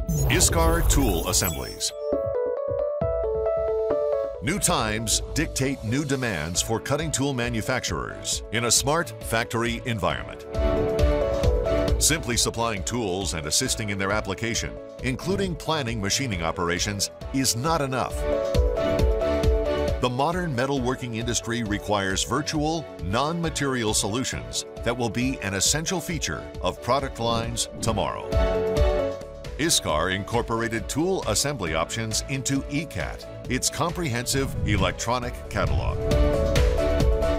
ISCAR tool assemblies. New times dictate new demands for cutting tool manufacturers in a smart factory environment. Simply supplying tools and assisting in their application, including planning machining operations, is not enough. The modern metalworking industry requires virtual, non-material solutions that will be an essential feature of product lines tomorrow. ISCAR incorporated tool assembly options into ECAT, its comprehensive electronic catalog.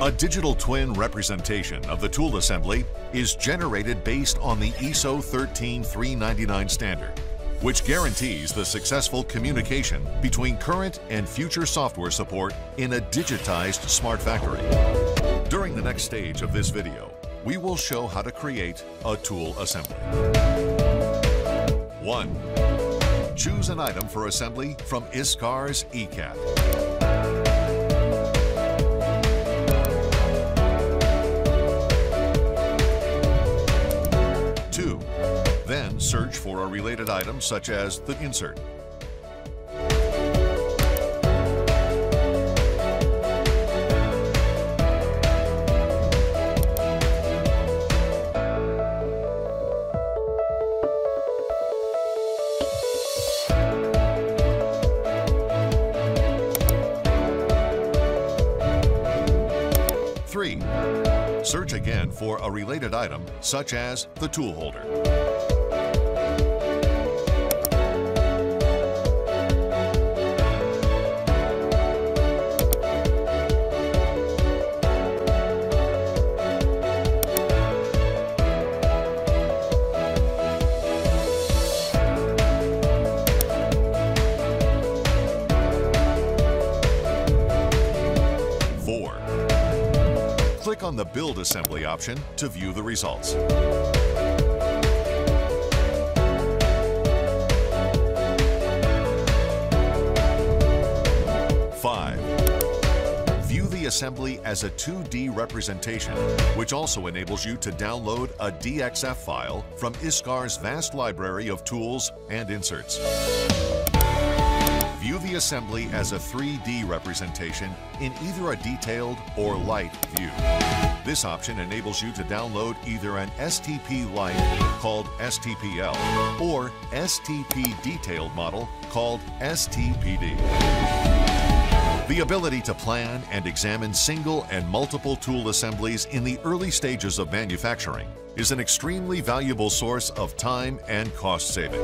A digital twin representation of the tool assembly is generated based on the ISO 13399 standard, which guarantees the successful communication between current and future software support in a digitized smart factory. During the next stage of this video, we will show how to create a tool assembly. 1. Choose an item for assembly from ISCARS ECAT. 2. Then search for a related item such as the insert. 3. Search again for a related item such as the tool holder. 4. Click on the Build Assembly option to view the results. 5. View the assembly as a 2D representation, which also enables you to download a DXF file from ISCAR's vast library of tools and inserts. View the assembly as a 3D representation in either a detailed or light view. This option enables you to download either an STP Light called STPL or STP Detailed model called STPD. The ability to plan and examine single and multiple tool assemblies in the early stages of manufacturing is an extremely valuable source of time and cost saving.